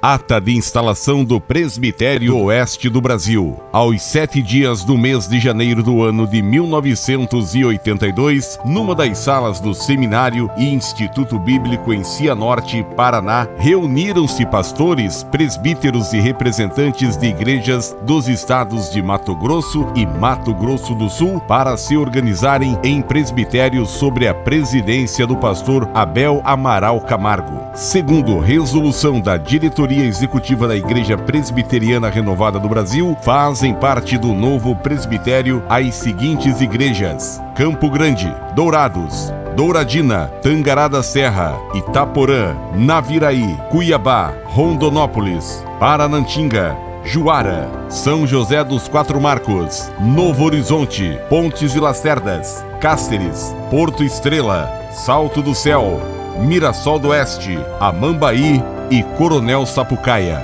Ata de instalação do Presbitério Oeste do Brasil. Aos 7 dias do mês de janeiro do ano de 1982, numa das salas do Seminário e Instituto Bíblico em Cianorte, Paraná, reuniram-se pastores, presbíteros e representantes de igrejas dos estados de Mato Grosso e Mato Grosso do Sul para se organizarem em presbitérios sobre a presidência do pastor Abel Amaral Camargo. Segundo resolução da diretoria executiva da Igreja Presbiteriana Renovada do Brasil, fazem parte do novo presbitério as seguintes igrejas: Campo Grande, Dourados, Douradina, Tangará da Serra, Itaporã, Naviraí, Cuiabá, Rondonópolis, Paranantinga, Juara, São José dos Quatro Marcos, Novo Horizonte, Pontes e Lacerdas, Cáceres, Porto Estrela, Salto do Céu, Mirassol do Oeste, Amambaí e Coronel Sapucaia.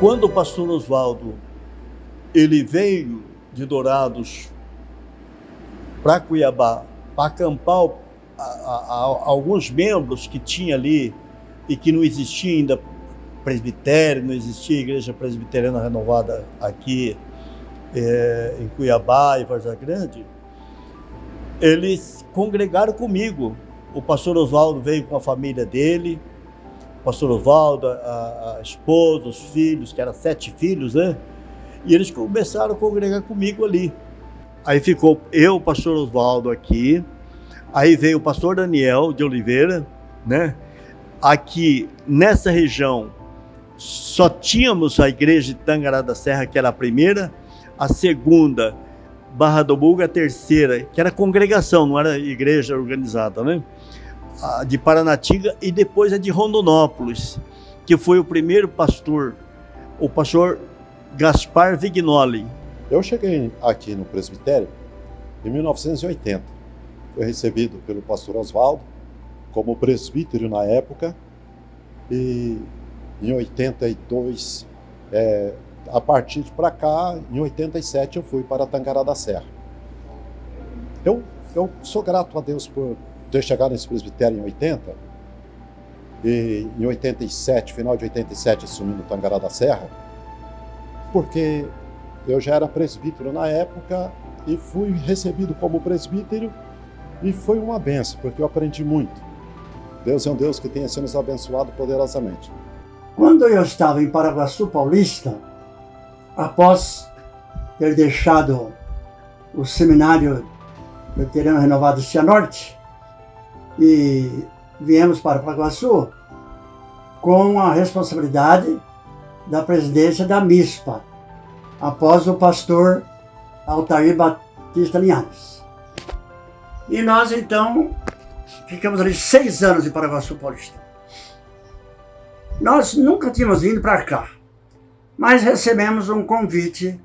Quando o pastor Oswaldo ele veio de Dourados para Cuiabá para acampar alguns membros que tinha ali e que não existia ainda presbitério, não existia Igreja Presbiteriana Renovada aqui em Cuiabá e Varza Grande, eles congregaram comigo. O pastor Oswaldo veio com a família dele, o pastor Oswaldo, a esposa, os filhos, que eram 7 filhos, né? E eles começaram a congregar comigo ali. Aí ficou eu, o pastor Oswaldo aqui, aí veio o pastor Daniel de Oliveira, né? Aqui nessa região só tínhamos a igreja de Tangará da Serra, que era a primeira, a segunda, Barra do Buga, a terceira, que era congregação, não era igreja organizada, né? A de Paranatinga, e depois a de Rondonópolis, que foi o primeiro pastor, o pastor Gaspar Vignoli. Eu cheguei aqui no presbitério em 1980. Fui recebido pelo pastor Oswaldo como presbítero na época, e em 82, a partir de para cá, em 87, eu fui para Tangará da Serra. Eu sou grato a Deus por ter chegado nesse presbitério em 80, e em 87, final de 87, assumindo Tangará da Serra, porque eu já era presbítero na época e fui recebido como presbítero, e foi uma benção, porque eu aprendi muito. Deus é um Deus que tem assim nos abençoado poderosamente. Quando eu estava em Paraguaçu Paulista, após ter deixado o Seminário Presbiteriano Renovado de Cianorte, e viemos para Paraguaçu com a responsabilidade da presidência da MISPA, após o pastor Altair Batista Linhares. E nós, então, ficamos ali 6 anos em Paraguaçu Paulista. Nós nunca tínhamos vindo para cá, mas recebemos um convite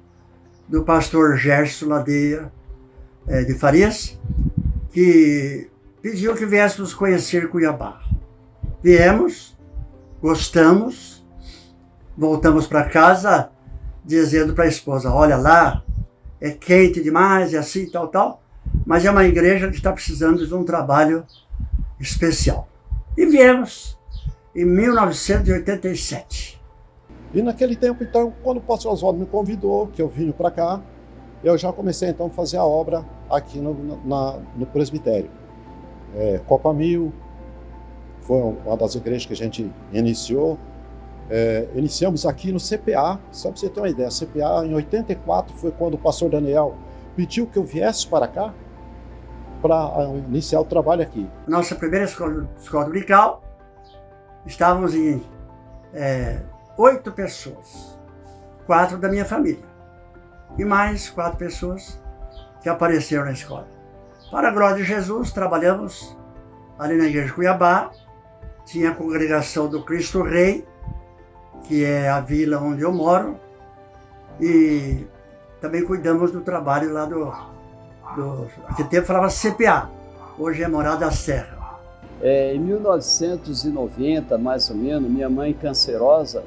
do pastor Gerson Ladeia de Farias, que pediu que viéssemos conhecer Cuiabá. Viemos, gostamos, voltamos para casa dizendo para a esposa: olha lá, é quente demais, é assim, tal, mas é uma igreja que está precisando de um trabalho especial. E viemos em 1987. E naquele tempo, então, quando o pastor Oswaldo me convidou, que eu vim para cá, eu já comecei então a fazer a obra aqui no presbitério. Copa Mil foi uma das igrejas que a gente iniciou. Iniciamos aqui no CPA, só para você ter uma ideia, CPA em 84 foi quando o pastor Daniel pediu que eu viesse para cá para iniciar o trabalho aqui. Nossa primeira escola dominical, estávamos em 8 pessoas, 4 da minha família e mais 4 pessoas que apareceram na escola. Para a glória de Jesus, trabalhamos ali na igreja de Cuiabá, tinha a congregação do Cristo Rei, que é a vila onde eu moro, e também cuidamos do trabalho lá naquele tempo falava CPA, hoje é Morada da Serra. Em 1990, mais ou menos, minha mãe cancerosa,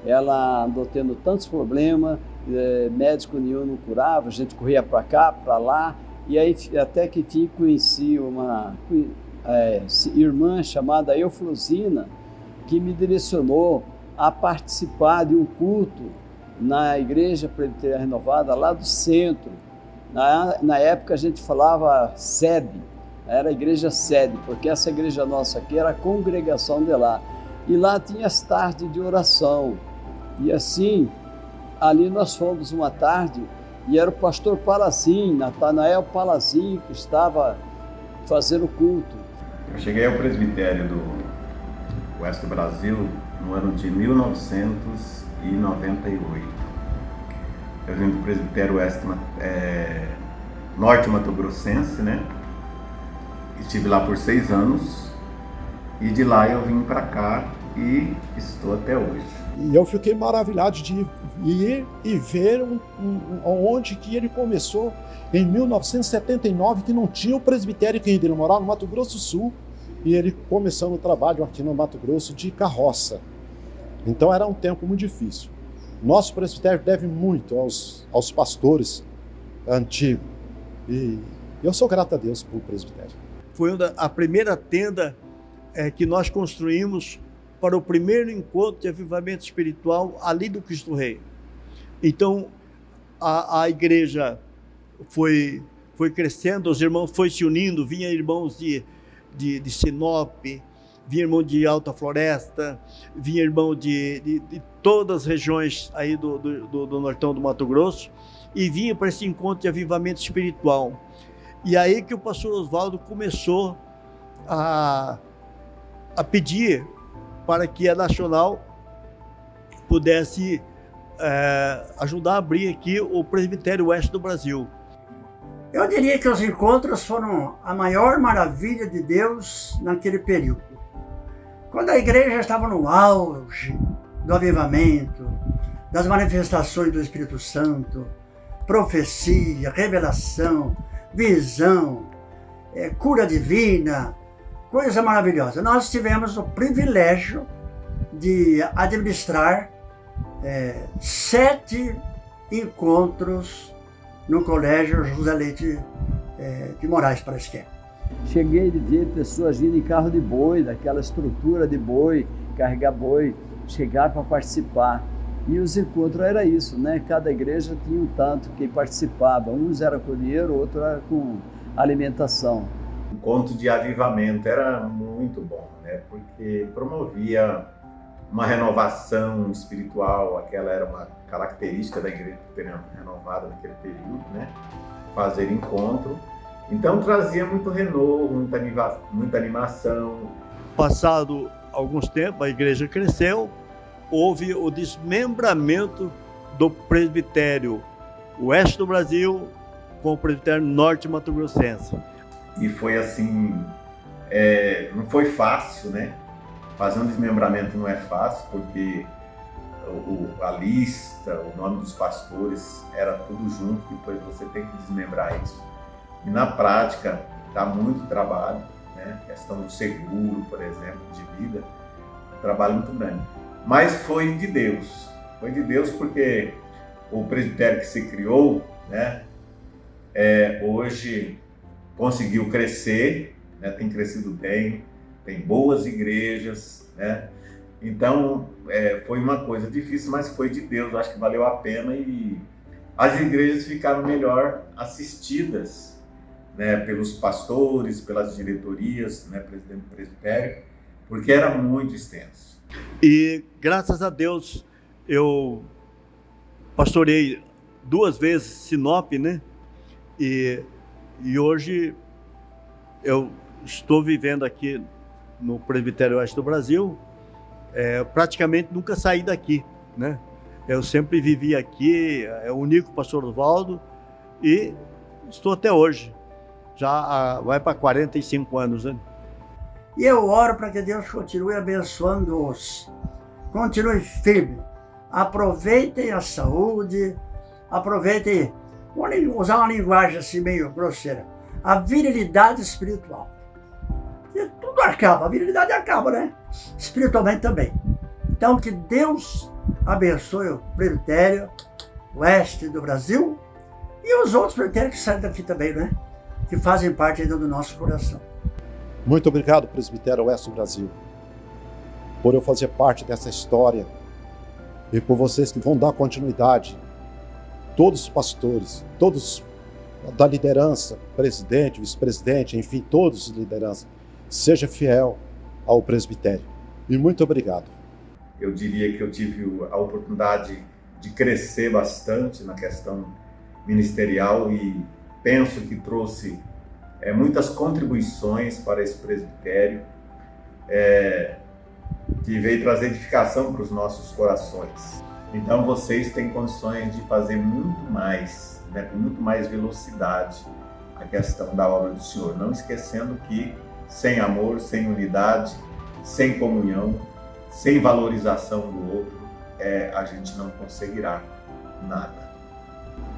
ela andou tendo tantos problemas, médico nenhum não curava, a gente corria para cá, para lá, e aí até que enfim conheci uma irmã chamada Eufrosina, que me direcionou a participar de um culto na Igreja Presbiteriana Renovada, lá do centro. Na época a gente falava sede, era a igreja sede, porque essa igreja nossa aqui era a congregação de lá. E lá tinha as tardes de oração. E assim, ali nós fomos uma tarde, e era o pastor Palacim, Natanael Palacim, que estava fazendo culto. Eu cheguei ao presbitério do Oeste do Brasil no ano de 1998. Eu vim do presbitério Norte Mato Grossense, né? Estive lá por 6 anos e de lá eu vim para cá e estou até hoje. E eu fiquei maravilhado de ir e ver onde que ele começou em 1979, que não tinha o presbitério que ainda ele morava no Mato Grosso do Sul, e ele começando o trabalho aqui no Mato Grosso de carroça. Então era um tempo muito difícil. Nosso presbitério deve muito aos pastores antigos. E eu sou grato a Deus pelo presbitério. Foi a primeira tenda que nós construímos para o primeiro encontro de avivamento espiritual ali do Cristo Rei. Então, a igreja foi crescendo, os irmãos foram se unindo, vinha irmãos de Sinop, vinha irmão de Alta Floresta, vinha irmão de todas as regiões aí do Nortão do Mato Grosso, e vinha para esse encontro de avivamento espiritual. E aí que o pastor Oswaldo começou a pedir para que a Nacional pudesse ajudar a abrir aqui o Presbitério Oeste do Brasil. Eu diria que os encontros foram a maior maravilha de Deus naquele período. Quando a igreja estava no auge do avivamento, das manifestações do Espírito Santo, profecia, revelação, visão, cura divina, coisa maravilhosa. Nós tivemos o privilégio de administrar 7 encontros no Colégio José Leite de Moraes Praesquer. Cheguei de ver pessoas vindo em carro de boi, daquela estrutura de boi, carregar boi, chegar para participar. E os encontros era isso, né? Cada igreja tinha um tanto que participava. Uns era colheiro, outro era com alimentação. O encontro de avivamento era muito bom, né? Porque promovia uma renovação espiritual, aquela era uma característica da igreja renovada naquele período, né? Fazer encontro. Então trazia muito renovo, muita animação. Passado alguns tempos, a igreja cresceu, houve o desmembramento do presbitério Oeste do Brasil com o presbitério Norte Mato Grossense. E foi assim, não foi fácil, né? Fazer um desmembramento não é fácil, porque a lista, o nome dos pastores era tudo junto, depois você tem que desmembrar isso. E na prática dá muito trabalho, né? A questão do seguro, por exemplo, de vida, um trabalho muito grande. Mas foi de Deus porque o presbitério que se criou, né, hoje conseguiu crescer, né, tem crescido bem, tem boas igrejas, né? Então foi uma coisa difícil, mas foi de Deus, acho que valeu a pena e as igrejas ficaram melhor assistidas, né, pelos pastores, pelas diretorias, né, presidente do presbitério, porque era muito extenso. E graças a Deus eu pastorei 2 vezes Sinop, né? E hoje eu estou vivendo aqui no Presbitério Oeste do Brasil, praticamente nunca saí daqui, né? Eu sempre vivi aqui, é o único pastor Oswaldo, e estou até hoje. Já vai para 45 anos, né? E eu oro para que Deus continue abençoando-os. Continue firme. Aproveitem a saúde, aproveitem, vou usar uma linguagem assim meio grosseira, a virilidade espiritual. E tudo acaba, a virilidade acaba, né? Espiritualmente também. Então que Deus abençoe o presbitério Oeste do Brasil e os outros presbitérios que saem daqui também, né? Que fazem parte ainda do nosso coração. Muito obrigado, Presbitério Oeste do Brasil, por eu fazer parte dessa história e por vocês que vão dar continuidade, todos os pastores, todos da liderança, presidente, vice-presidente, enfim, todos os lideranças, seja fiel ao presbitério. E muito obrigado. Eu diria que eu tive a oportunidade de crescer bastante na questão ministerial e penso que trouxe muitas contribuições para esse presbitério, que veio trazer edificação para os nossos corações. Então vocês têm condições de fazer muito mais, com muito mais velocidade a questão da obra do Senhor, não esquecendo que sem amor, sem unidade, sem comunhão, sem valorização do outro, a gente não conseguirá nada.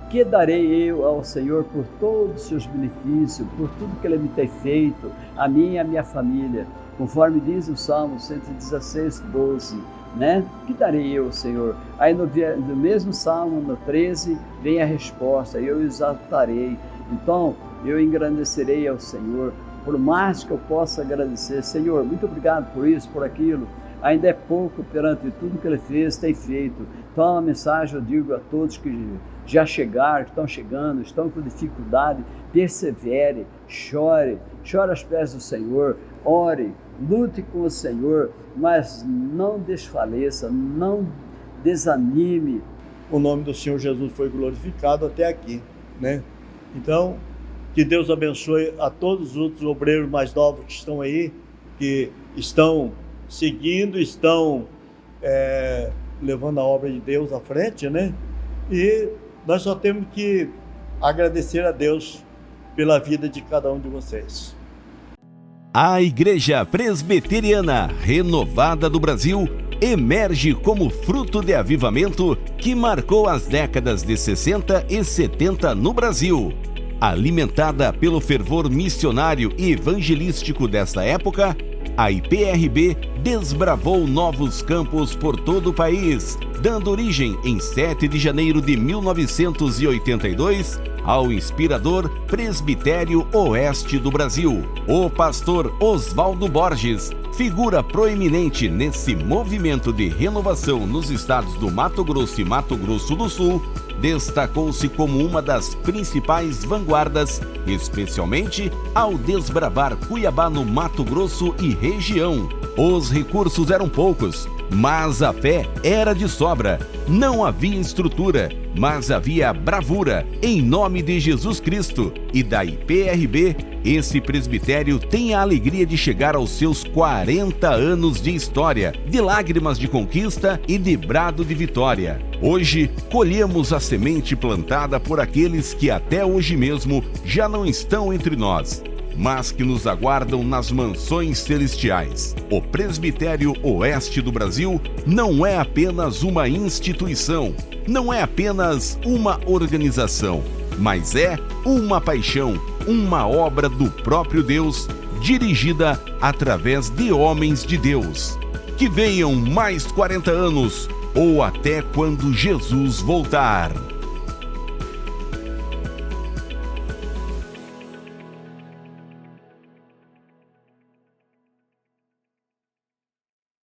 Que darei eu ao Senhor por todos os seus benefícios, por tudo que Ele me tem feito, a mim e a minha família, conforme diz o Salmo 116, 12, né? Que darei eu ao Senhor? Aí no mesmo Salmo, no 13, vem a resposta, eu exaltarei. Então, eu engrandecerei ao Senhor, por mais que eu possa agradecer, Senhor, muito obrigado por isso, por aquilo, ainda é pouco perante tudo que Ele fez, tem feito. Então a mensagem eu digo a todos que já chegaram, que estão chegando, estão com dificuldade, persevere, chore aos pés do Senhor, ore, lute com o Senhor, mas não desfaleça, não desanime. O nome do Senhor Jesus foi glorificado até aqui, né? Então, que Deus abençoe a todos os outros obreiros mais novos que estão aí, que estão seguindo, estão levando a obra de Deus à frente, né? E nós só temos que agradecer a Deus pela vida de cada um de vocês. A Igreja Presbiteriana Renovada do Brasil emerge como fruto de avivamento que marcou as décadas de 60 e 70 no Brasil. Alimentada pelo fervor missionário e evangelístico desta época, a IPRB desbravou novos campos por todo o país, dando origem, em 7 de janeiro de 1982, ao inspirador Presbitério Oeste do Brasil. O pastor Oswaldo Borges, figura proeminente nesse movimento de renovação nos estados do Mato Grosso e Mato Grosso do Sul, destacou-se como uma das principais vanguardas, especialmente ao desbravar Cuiabá no Mato Grosso e região. Os recursos eram poucos, mas a fé era de sobra. Não havia estrutura, mas havia bravura. Em nome de Jesus Cristo e da IPRB, esse presbitério tem a alegria de chegar aos seus 40 anos de história, de lágrimas de conquista e de brado de vitória. Hoje, colhemos a semente plantada por aqueles que até hoje mesmo já não estão entre nós, mas que nos aguardam nas mansões celestiais. O Presbitério Oeste do Brasil não é apenas uma instituição, não é apenas uma organização, mas é uma paixão, uma obra do próprio Deus, dirigida através de homens de Deus. Que venham mais 40 anos, ou até quando Jesus voltar.